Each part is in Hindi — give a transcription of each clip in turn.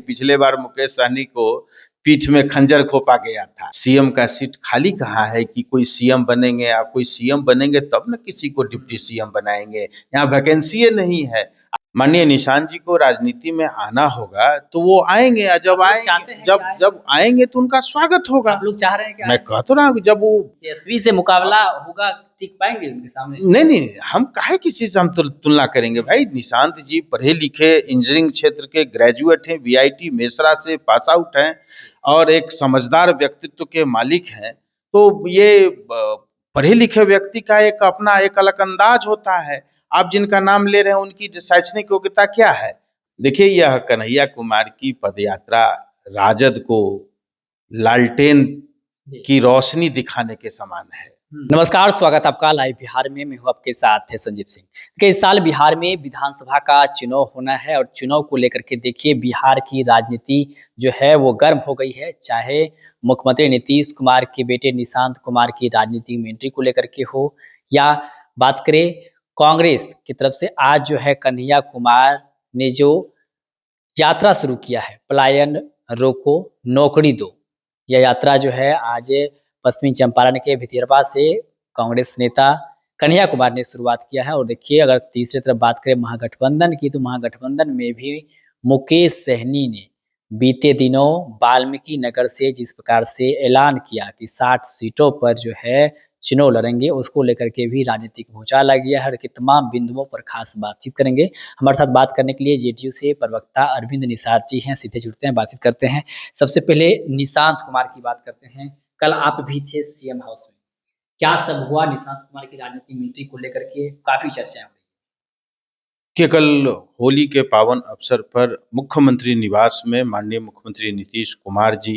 पिछले बार मुकेश सहनी को पीठ में खंजर घोंपा गया था। सीएम का सीट खाली कहाँ है कि कोई सीएम बनेंगे, आप कोई सीएम बनेंगे तब न किसी को डिप्टी सीएम बनाएंगे, यहाँ वैकेंसी नहीं है। माननीय निशांत जी को राजनीति में आना होगा तो वो आएंगे, जब आएंगे तो उनका स्वागत होगा। आप लोग चाह रहे हैं क्या? मैं कहता रहा हूँ जब वो तेजस्वी से मुकाबला होगा, टिक पाएंगे उनके सामने? नहीं, हम काहे किसी से हम तुलना करेंगे भाई। निशांत जी पढ़े लिखे इंजीनियरिंग क्षेत्र के ग्रेजुएट हैं, वीआईटी मेसरा से पास आउट हैं और एक समझदार व्यक्तित्व के मालिक हैं। तो ये पढ़े लिखे व्यक्ति का एक अपना एक अलग अंदाज होता है। आप जिनका नाम ले रहे हैं उनकी शैक्षणिक योग्यता क्या है? देखिए, यह कन्हैया कुमार की पदयात्रा राजद को लालटेन की रोशनी दिखाने के समान है। नमस्कार, स्वागत आपका लाइव बिहार में। मैं हूं आपके साथ है संजीव सिंह। कि इस साल बिहार में विधानसभा का चुनाव होना है और चुनाव को लेकर के देखिए बिहार की राजनीति जो है वो गर्म हो गई है। चाहे मुख्यमंत्री नीतीश कुमार के बेटे निशांत कुमार की राजनीति में एंट्री को लेकर के हो या बात करें कांग्रेस की तरफ से आज जो है कन्हैया कुमार ने जो यात्रा शुरू किया है, पलायन रोको नौकरी दो, यह यात्रा जो है आज पश्चिमी चंपारण के भितिरवा से कांग्रेस नेता कन्हैया कुमार ने शुरुआत किया है। और देखिए अगर तीसरी तरफ बात करें महागठबंधन की, तो महागठबंधन में भी मुकेश सहनी ने बीते दिनों वाल्मीकि नगर से जिस प्रकार से ऐलान किया कि 60 सीटों पर जो है चुनाव लड़ेंगे, उसको लेकर के भी राजनीतिक भूचाल आ गया है। कि तमाम बिंदुओं पर खास बातचीत करेंगे। हमारे साथ बात करने के लिए जेडीयू से प्रवक्ता अरविंद निषाद जी हैं, सीधे जुड़ते हैं, बातचीत करते हैं। सबसे पहले निशांत कुमार की बात करते हैं। कल आप भी थे सीएम हाउस में, क्या सब हुआ निशांत कुमार की राजनीतिक एंट्री को लेकर के? काफी चर्चाएं हो रही कि कल होली के पावन अवसर पर मुख्यमंत्री निवास में माननीय मुख्यमंत्री नीतीश कुमार जी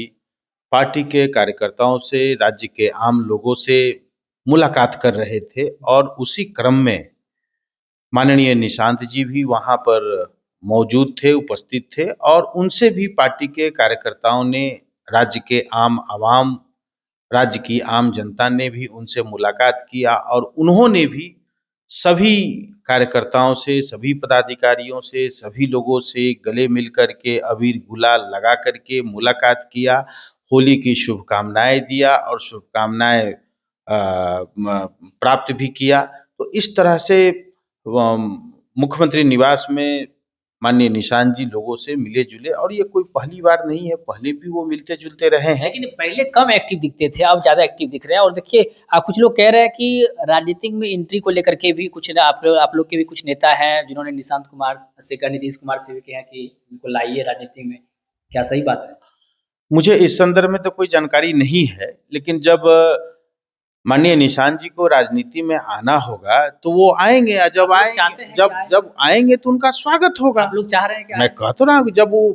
पार्टी के कार्यकर्ताओं से, राज्य के आम लोगों से मुलाकात कर रहे थे और उसी क्रम में माननीय निशांत जी भी वहां पर मौजूद थे, उपस्थित थे और उनसे भी पार्टी के कार्यकर्ताओं ने, राज्य के आम आवाम, राज्य की आम जनता ने भी उनसे मुलाकात किया और उन्होंने भी सभी कार्यकर्ताओं से, सभी पदाधिकारियों से, सभी लोगों से गले मिल कर के, अबीर गुलाल लगा करके मुलाकात किया, होली की शुभकामनाएं दिया और शुभकामनाएं प्राप्त भी किया। तो इस तरह से मुख्यमंत्री निवास में माननीय निशांत जी लोगों से मिले जुले और ये कोई पहली बार नहीं है, पहले भी वो मिलते जुलते रहे हैं। लेकिन पहले कम एक्टिव दिखते थे, अब ज्यादा एक्टिव दिख रहे हैं। और देखिए कुछ लोग कह रहे हैं कि राजनीतिक में एंट्री को लेकर के भी कुछ आप लोग के भी कुछ नेता हैं जिन्होंने निशांत कुमार से कहा, नीतीश कुमार से भी कहा कि उनको लाइए राजनीति में। क्या सही बात है? मुझे इस संदर्भ में तो कोई जानकारी नहीं है, लेकिन जब माननीय निशांत जी को राजनीति में आना होगा तो वो आएंगे, जब आएंगे तो उनका स्वागत होगा। आप लोग चाह रहे हैं क्या? मैं कहता रहा हूँ जब वो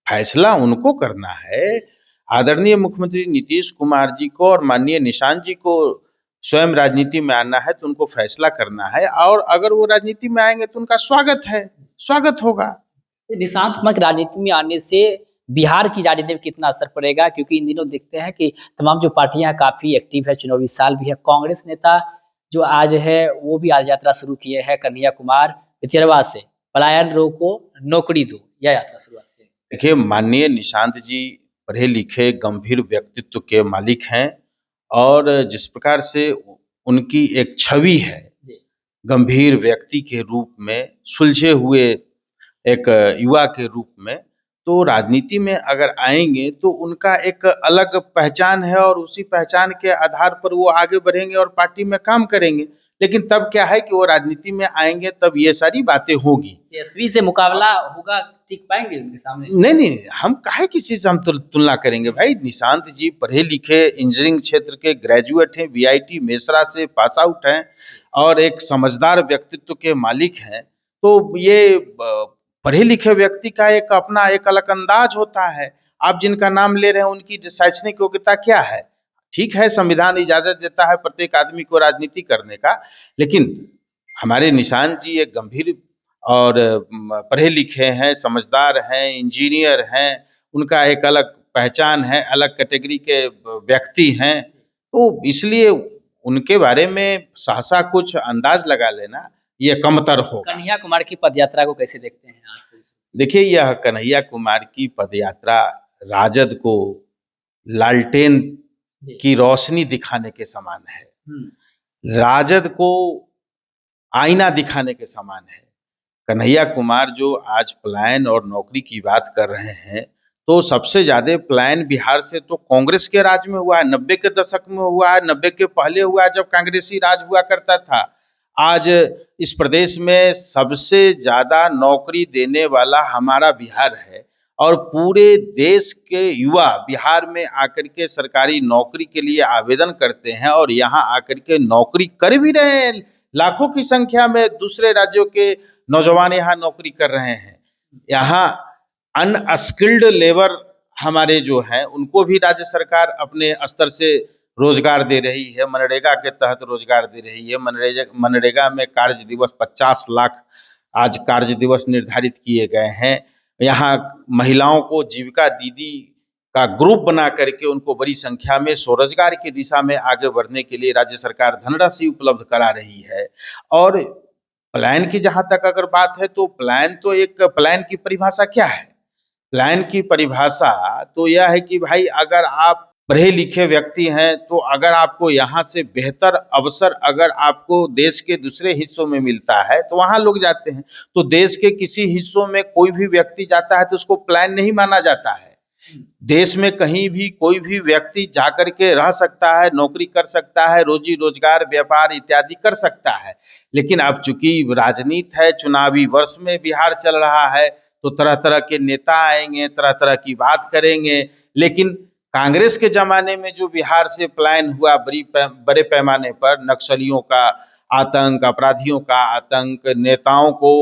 फैसला उनको करना है, आदरणीय मुख्यमंत्री नीतीश कुमार जी को और माननीय निशांत जी को स्वयं राजनीति में आना है तो उनको फैसला करना है और अगर वो राजनीति में आएंगे तो उनका स्वागत है, स्वागत होगा। निशांत कुमार की राजनीति में आने से बिहार की राजनीति में कितना असर पड़ेगा? क्योंकि इन दिनों देखते हैं कि तमाम जो पार्टियां काफी एक्टिव है, चुनावी साल भी है। कांग्रेस नेता जो आज है वो भी आज यात्रा शुरू किए हैं कन्हैया कुमार भितिरवा से, पलायन रोको नौकरी दो, यह यात्रा शुरुआत की। देखिए, माननीय निशांत जी पढ़े लिखे गंभीर व्यक्तित्व के मालिक हैं और जिस प्रकार से उनकी एक छवि है गंभीर व्यक्ति के रूप में, सुलझे हुए एक युवा के रूप में, तो राजनीति में अगर आएंगे तो उनका एक अलग पहचान है और उसी पहचान के आधार पर वो आगे बढ़ेंगे और पार्टी में काम करेंगे। लेकिन तब क्या है कि वो राजनीति में आएंगे तब ये सारी बातें होगी। तेजस्वी से मुकाबला होगा, टिक पाएंगे उनके सामने? नहीं, हम काहे किसी से हम तुलना करेंगे भाई। निशांत जी पढ़े लिखे इंजीनियरिंग क्षेत्र के ग्रेजुएट हैं, वीआईटी मेसरा से पास आउट हैं और एक समझदार व्यक्तित्व के मालिक हैं। तो ये पढ़े लिखे व्यक्ति का एक अपना एक अलग अंदाज होता है। आप जिनका नाम ले रहे हैं उनकी शैक्षणिक योग्यता क्या है? ठीक है, संविधान इजाजत देता है प्रत्येक आदमी को राजनीति करने का, लेकिन हमारे निशांत जी एक गंभीर और पढ़े लिखे हैं, समझदार हैं, इंजीनियर हैं, उनका एक अलग पहचान है, अलग कैटेगरी के व्यक्ति हैं। तो इसलिए उनके बारे में सहसा कुछ अंदाज लगा लेना ये कमतर होगा। कन्हैया कुमार की पदयात्रा को कैसे देखते हैं आज से? देखिए, यह कन्हैया कुमार की पदयात्रा राजद को लालटेन जी। की रोशनी दिखाने के समान है। हुँ। राजद को आईना दिखाने के समान है। कन्हैया कुमार जो आज पलायन और नौकरी की बात कर रहे हैं, तो सबसे ज़्यादा पलायन बिहार से तो कांग्रेस के राज में हुआ है, 90 के दशक में हुआ है, 90 के पहले हुआ है जब कांग्रेसी राज हुआ करता था। आज इस प्रदेश में सबसे ज़्यादा नौकरी देने वाला हमारा बिहार है और पूरे देश के युवा बिहार में आकर के सरकारी नौकरी के लिए आवेदन करते हैं और यहाँ आकर के नौकरी कर भी रहे हैं। लाखों की संख्या में दूसरे राज्यों के नौजवान यहाँ नौकरी कर रहे हैं। यहाँ अनस्किल्ड लेबर हमारे जो हैं उनको भी राज्य सरकार अपने स्तर से रोजगार दे रही है, मनरेगा के तहत रोजगार दे रही है। मनरेगा में कार्य दिवस 50 लाख आज कार्य दिवस निर्धारित किए गए हैं। यहाँ महिलाओं को जीविका दीदी का ग्रुप बना करके उनको बड़ी संख्या में स्वरोजगार की दिशा में आगे बढ़ने के लिए राज्य सरकार धनराशि उपलब्ध करा रही है। और पलायन की जहाँ तक अगर बात है तो पलायन की परिभाषा क्या है? पलायन की परिभाषा तो यह है कि भाई अगर आप पढ़े लिखे व्यक्ति हैं तो अगर आपको यहाँ से बेहतर अवसर अगर आपको देश के दूसरे हिस्सों में मिलता है तो वहाँ लोग जाते हैं। तो देश के किसी हिस्सों में कोई भी व्यक्ति जाता है तो उसको पलायन नहीं माना जाता है। देश में कहीं भी कोई भी व्यक्ति जाकर के रह सकता है, नौकरी कर सकता है, रोजी रोजगार व्यापार इत्यादि कर सकता है। लेकिन अब चूंकि राजनीति है, चुनावी वर्ष में बिहार चल रहा है तो तरह तरह के नेता आएंगे, तरह तरह की बात करेंगे। लेकिन कांग्रेस के जमाने में जो बिहार से पलायन हुआ बड़े पैमाने पर, नक्सलियों का आतंक, अपराधियों का आतंक, नेताओं को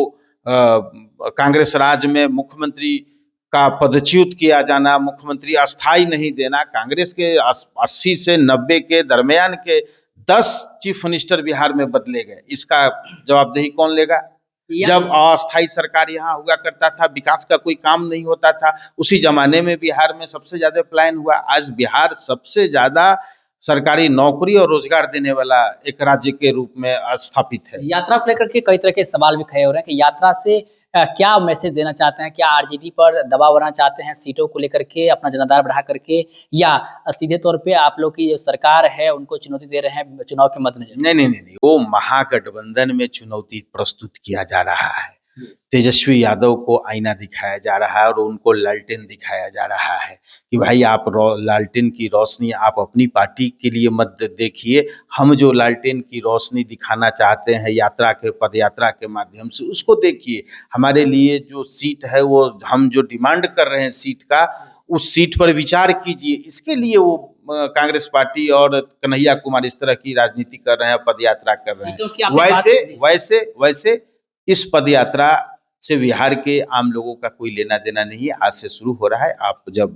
कांग्रेस राज में मुख्यमंत्री का पदच्युत किया जाना, मुख्यमंत्री अस्थाई नहीं देना, कांग्रेस के 80 से 90 के दरमियान के 10 चीफ मिनिस्टर बिहार में बदले गए। इसका जवाबदेही कौन लेगा? जब अस्थायी सरकार यहाँ हुआ करता था, विकास का कोई काम नहीं होता था, उसी जमाने में बिहार में सबसे ज्यादा पलायन हुआ। आज बिहार सबसे ज्यादा सरकारी नौकरी और रोजगार देने वाला एक राज्य के रूप में स्थापित है। यात्रा को लेकर के कई तरह के सवाल भी खड़े हो रहे हैं कि यात्रा से क्या मैसेज देना चाहते हैं? क्या आरजेडी पर दबाव बनाना चाहते हैं सीटों को लेकर के, अपना जनाधार बढ़ा करके, या सीधे तौर पे आप लोग की जो सरकार है उनको चुनौती दे रहे हैं चुनाव के मद्देनजर? नहीं, वो महागठबंधन में चुनौती प्रस्तुत किया जा रहा है। तेजस्वी यादव को आईना दिखाया जा रहा है और उनको लालटेन दिखाया जा रहा है कि भाई आप लालटेन की रोशनी आप अपनी पार्टी के लिए मत देखिए, हम जो लालटेन की रोशनी दिखाना चाहते हैं पद यात्रा के माध्यम से उसको देखिए। हमारे लिए जो सीट है वो हम जो डिमांड कर रहे हैं सीट का, उस सीट पर विचार कीजिए। इसके लिए वो कांग्रेस पार्टी और कन्हैया कुमार इस तरह की राजनीति कर रहे हैं, पद यात्रा कर रहे हैं। वैसे इस पदयात्रा से बिहार के आम लोगों का कोई लेना देना नहीं है। आज से शुरू हो रहा है। आप जब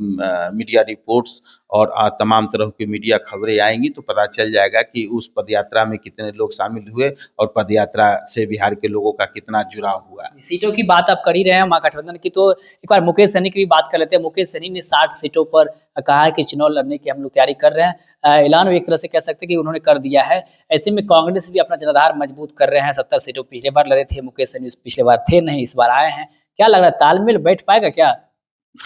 मीडिया रिपोर्ट्स और तमाम तरह की मीडिया खबरें आएंगी तो पता चल जाएगा कि उस पदयात्रा में कितने लोग शामिल हुए और पदयात्रा से बिहार के लोगों का कितना जुड़ाव हुआ। सीटों की बात आप कर ही रहे हैं महागठबंधन की, तो एक बार मुकेश सहनी की भी बात कर लेते हैं। मुकेश सहनी ने 60 सीटों पर कहा है कि चुनाव लड़ने की हम लोग तैयारी कर रहे हैं। ऐलान एक तरह से कह सकते हैं कि उन्होंने कर दिया है। ऐसे में कांग्रेस भी अपना जनाधार मजबूत कर रहे हैं। 70 सीटों पिछले बार लड़े थे मुकेश सहनी, पिछले बार थे नहीं, इस बार आए हैं। क्या लग रहा है, तालमेल बैठ पाएगा क्या?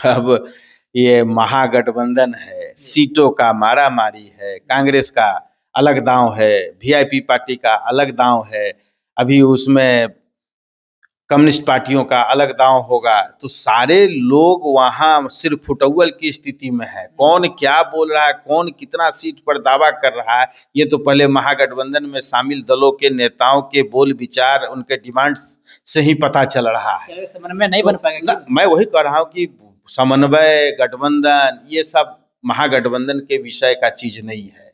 अब ये महागठबंधन है, सीटों का मारामारी है, कांग्रेस का अलग दांव है, वीआईपी पार्टी का अलग दांव है, अभी उसमें कम्युनिस्ट पार्टियों का अलग दांव होगा। तो सारे लोग वहां सिर्फ फुटअव्वल की स्थिति में है। कौन क्या बोल रहा है, कौन कितना सीट पर दावा कर रहा है, ये तो पहले महागठबंधन में शामिल दलों के नेताओं के बोल विचार, उनके डिमांड्स से ही पता चल रहा है। समन्वय नहीं बन पाएगा। मैं वही कह रहा हूँ कि समन्वय, गठबंधन, ये सब महागठबंधन के विषय का चीज नहीं है।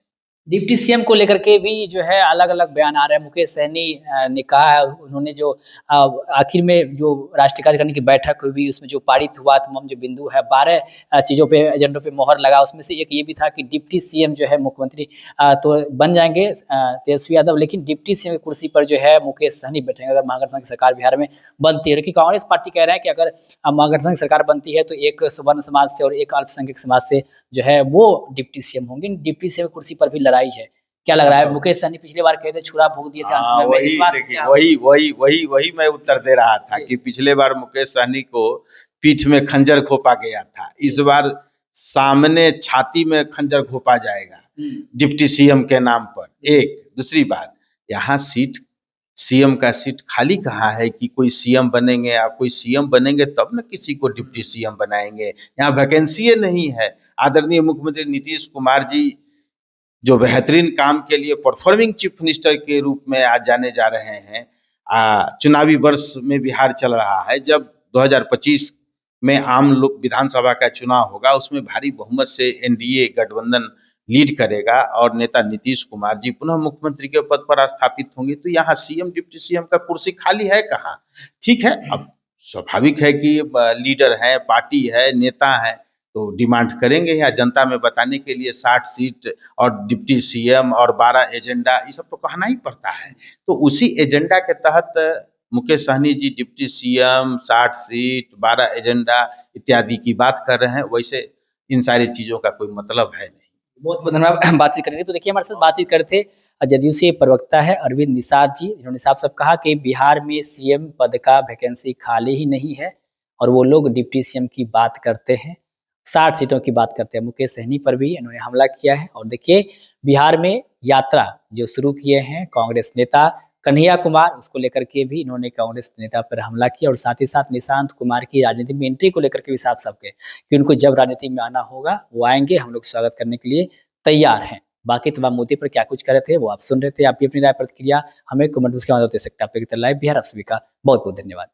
डिप्टी सीएम को लेकर के भी जो है अलग-अलग बयान आ रहे हैं। मुकेश सहनी ने कहा है, उन्होंने जो आखिर में जो राष्ट्रीय कार्यकारिणी की बैठक हुई उसमें जो पारित हुआ तमाम जो बिंदु है, 12 चीज़ों पे, एजेंडों पे मोहर लगा। उसमें से एक ये भी था कि डिप्टी सीएम जो है मुख्यमंत्री तो बन जाएंगे तेजस्वी यादव, लेकिन डिप्टी सीएम की कुर्सी पर जो है मुकेश सहनी बैठेंगे अगर महागठबंधन की सरकार बिहार में बनती है। लेकिन कांग्रेस पार्टी कह रहे हैं कि अगर महागठबंधन की सरकार बनती है तो एक सवर्ण समाज से और एक अल्पसंख्यक समाज से जो है वो डिप्टी सीएम होंगे। डिप्टी सीएम कुर्सी पर भी लड़ाई है। क्या लग रहा है, मुकेश सहनी पिछली बार कहे थे छुरा फूंक दिए थे अंत हाँ, समय में, इस वही बार देखिए, क्या? वही मैं उत्तर दे रहा था जी। कि पिछले बार मुकेश सहनी को पीठ में खंजर घोंपा गया था, इस बार सामने छाती में खंजर घोंपा जाएगा डिप्टी सीएम के नाम पर। एक दूसरी बात, यहाँ सीट सीएम का सीट खाली कहाँ है कि कोई सीएम बनेंगे, आप कोई सीएम बनेंगे तब न किसी को डिप्टी सीएम बनाएंगे, यहाँ वैकेंसी नहीं है। आदरणीय मुख्यमंत्री नीतीश कुमार जी जो बेहतरीन काम के लिए परफॉर्मिंग चीफ मिनिस्टर के रूप में आज जाने जा रहे हैं। चुनावी वर्ष में बिहार चल रहा है, जब 2025 में आम लोक विधानसभा का चुनाव होगा, उसमें भारी बहुमत से एनडीए गठबंधन लीड करेगा और नेता नीतीश कुमार जी पुनः मुख्यमंत्री के पद पर स्थापित होंगे, तो यहाँ सीएम डिप्टी सीएम का कुर्सी खाली है कहाँ? ठीक है, अब स्वाभाविक है कि लीडर है, पार्टी है, नेता है, तो डिमांड करेंगे या जनता में बताने के लिए 60 सीट और डिप्टी सीएम और 12 एजेंडा, ये सब तो कहना ही पड़ता है। तो उसी एजेंडा के तहत मुकेश सहनी जी डिप्टी सीएम, 60 सीट, 12 एजेंडा इत्यादि की बात कर रहे हैं, वैसे इन सारी चीज़ों का कोई मतलब है नहीं। बहुत-बहुत धन्यवाद बातचीत करने के लिए। तो देखिए हमारे साथ बातचीत कर रहे थे जदयू से प्रवक्ता है अरविंद निषाद जी, जिन्होंने साफ-साफ कहा कि बिहार में सीएम पद का वैकेंसी खाली ही नहीं है और वो लोग डिप्टी सीएम की बात करते हैं, 60 सीटों की बात करते हैं। मुकेश सहनी पर भी इन्होंने हमला किया है और देखिए बिहार में यात्रा जो शुरू किए हैं कांग्रेस नेता कन्हैया कुमार, उसको लेकर के भी इन्होंने कांग्रेस नेता पर हमला किया और साथ ही साथ निशांत कुमार की राजनीति में एंट्री को लेकर के भी साफ-साफ कहे कि उनको जब राजनीति में आना होगा, वो आएँगे, हम लोग स्वागत करने के लिए तैयार हैं। बाकी तमाम मुद्दे पर क्या कुछ कर रहे थे, वो आप सुन रहे थे। आप भी अपनी राय प्रतिक्रिया हमें कमेंट बॉक्स के माध्यम से दे सकते हैं। आप देखते हैं लाइव बिहार, आप सभी का बहुत-बहुत धन्यवाद।